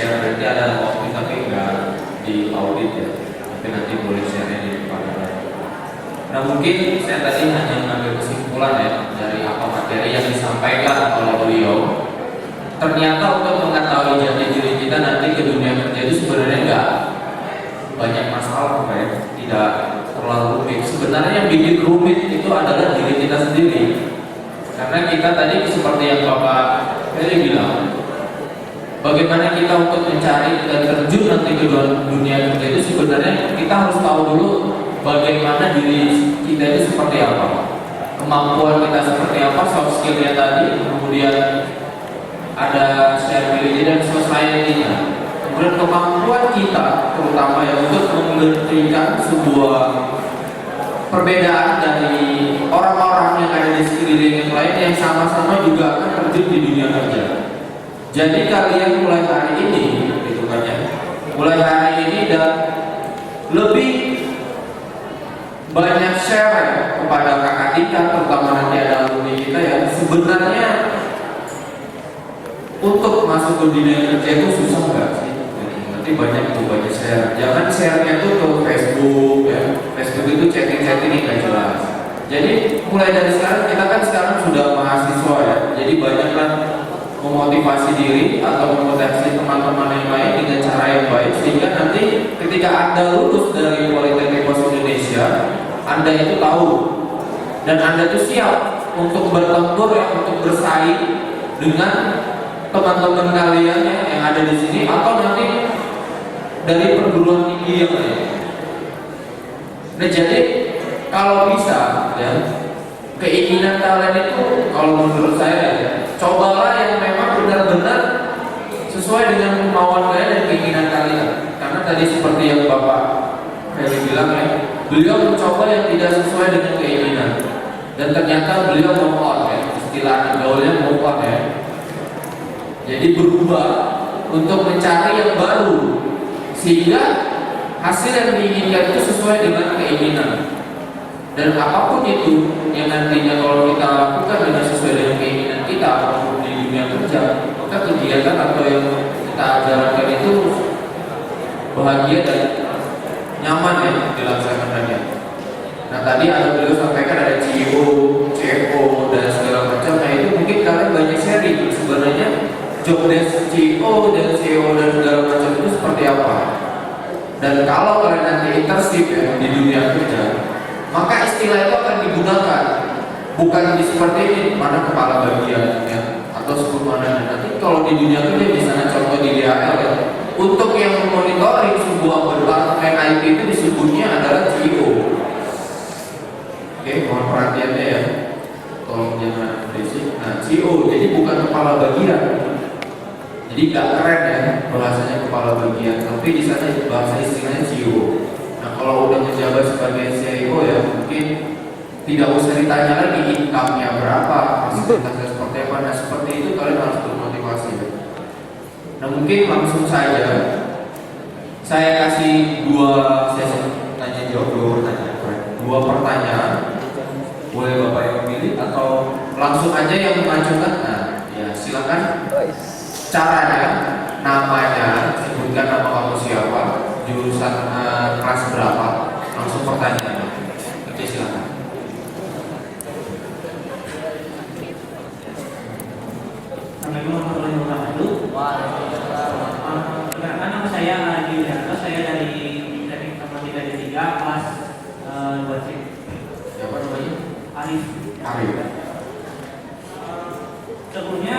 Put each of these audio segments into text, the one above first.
share, nanti ada audit tapi nggak di audit ya, tapi nanti boleh share di depan. Nah mungkin saya tadi hanya mengambil kesimpulan ya dari apa materi yang disampaikan oleh beliau. Ternyata untuk mengetahui jati diri kita nanti ke dunia kerja itu sebenarnya nggak banyak masalah, ya. Tidak terlalu rumit. Sebenarnya yang bikin rumit itu adalah diri kita sendiri. Karena kita tadi seperti yang Bapak Ferry bilang, bagaimana kita untuk mencari dan terjun nanti ke dunia kerja itu sebenarnya kita harus tahu dulu bagaimana diri kita itu seperti apa, kemampuan kita seperti apa, soft skillnya tadi, kemudian ada shareability dan society-nya, kemudian kemampuan kita terutama ya untuk memberikan sebuah perbedaan dari orang-orang yang ada di sekeliling yang lain yang sama-sama juga akan terjun di dunia kerja. Jadi kalian mulai hari ini, gitu kan ya, mulai hari ini dan lebih banyak share kepada kakak tingkat, terutama nanti ada alumni kita ya. Sebenarnya untuk masuk ke dunia kerja itu susah nggak sih? Nanti banyak share. Jangan share-nya tuh ke Facebook ya. Facebook itu chatting-chatting nggak jelas. Jadi mulai dari sekarang, kita kan sekarang sudah mahasiswa ya. Jadi banyaklah memotivasi diri atau memotivasi teman-teman yang lain dengan cara yang baik, sehingga nanti ketika Anda lulus dari Politeknik Pos Indonesia, Anda itu tahu dan Anda itu siap untuk bertempur ya, untuk bersaing dengan teman-teman kalian yang ada di sini atau nanti dari perguruan tinggi yang lain. Nah jadi kalau bisa ya, keinginan kalian itu kalau menurut saya ya, cobalah yang memang benar-benar sesuai dengan kemauan kalian dan keinginan kalian. Karena tadi seperti yang Bapak Ferry bilang ya, beliau mencoba yang tidak sesuai dengan keinginan dan ternyata beliau move on ya, istilah gaulnya move on ya. Jadi berubah untuk mencari yang baru sehingga hasil yang diinginkan itu sesuai dengan keinginan. Dan apapun itu yang nantinya kalau kita lakukan dengan sesuai dengan keinginan kita di dunia kerja, maka kegiatan atau yang kita ajarkan itu bahagia dan nyaman ya dilaksanakannya. Nah tadi ada beliau sampaikan ada CEO, CFO dan segala macam. Nah itu mungkin kalian banyak sharing sebenarnya job desk CEO dan CEO dan segala macam itu seperti apa. Dan kalau kalian nanti internship ya di dunia kerja, maka istilah itu akan digunakan bukan di seperti ini mana kepala bagian ya atau sebut mana. Nanti kalau di dunia kerja misalnya contoh di DHL ya, untuk yang monitoring sebuah berbagai IT itu disebutnya adalah CEO. Oke, mohon perhatiannya ya, tolong jangan berisik. Nah CEO jadi bukan kepala bagian. Jadi nggak keren ya bahasanya kepala bagian, tapi di sana bahasa istilahnya CEO. Nah kalau udah menjabat sebagai CEO ya mungkin tidak usah ditanya lagi income-nya berapa, fasilitasnya seperti apa. Nah seperti itu kalian harus bermotivasi. Nah mungkin langsung saja saya kasih dua sesi tanya jawab, dua pertanyaan. Boleh Bapak yang pilih atau langsung aja yang mengajukan. Nah ya silakan. Caranya, namanya, sebutkan nama kamu siapa, jurusan kelas berapa, langsung pertanyaannya. Oke silakan. Assalamualaikum warahmatullahi wabarakatuh. Perkenalkan nama saya Adi Widarto, saya dari Teknik Informatika D3 kelas 2C. Siapa namanya? Arif. Arif. Sebelumnya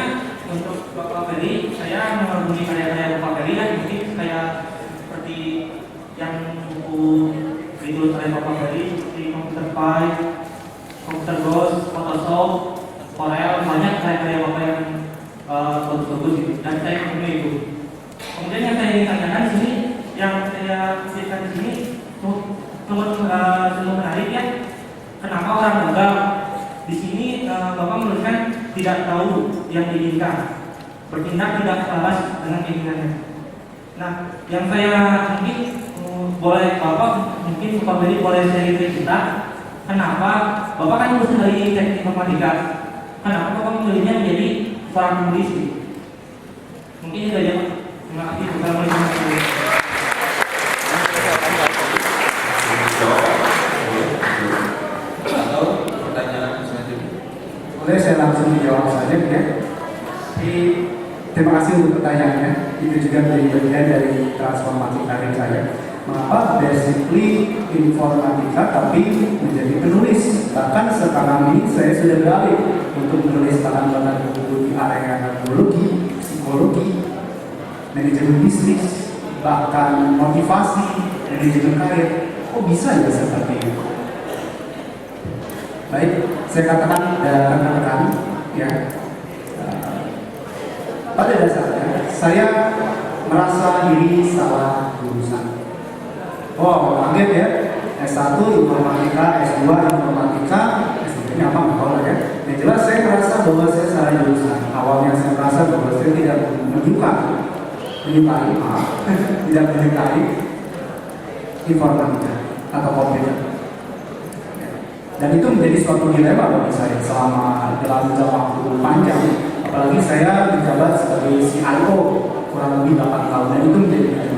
untuk Bapak Ferry, saya mengagumi karya-karya Bapak Ferry ya, mungkin kayak seperti yang buku ditulis oleh Bapak Ferry seperti Computer Pie, Computer Ghost, Photoshop, Corel, banyak karya-karya Bapak yang bagus-bagus gitu. Dan saya mengagumi itu. Kemudian yang saya ingin tanyakan di sini, yang saya pikirkan di sini, sungguh menarik ya. Kenapa orang gagal di sini Bapak menuliskan tidak tahu yang diinginkan, bertindak tidak selaras dengan keinginannya. Nah, yang saya mungkin boleh Bapak mungkin Bapak Ferry boleh share kita, kenapa Bapak kan lulus dari Teknik Informatika, kenapa Bapak memilihnya menjadi seorang penulis? Mungkin itu aja. Terima kasih. Assalamualaikum warahmatullahi wabarakatuh. Atau pertanyaan selanjutnya? Boleh saya langsung menjawab saja ya. Jadi, terima kasih untuk pertanyaannya. Itu juga menjadi bagian dari transformasi karir saya. Mengapa basically informatika tapi menjadi penulis? Bahkan sekarang ini saya sudah beralih untuk menulis bahan-bahan buku di area biologi, psikologi, manajemen bisnis, bahkan motivasi, manajemen karir. Kok bisa ya seperti itu? Baik, saya katakan rekan-rekan ya. Pada dasarnya saya merasa diri salah jurusan. Oh, kaget ya. S1 informatika, S2 informatika, S3-nya apa nggak tahu lah ya. Yang jelas saya merasa bahwa saya salah jurusan. Awalnya saya merasa bahwa saya tidak menyukai informatika atau komputer. Dan itu menjadi suatu dilema bagi saya selama dalam jangka waktu panjang. Apalagi saya menjabat sebagai CIO kurang lebih 8 tahun, dan itu menjadi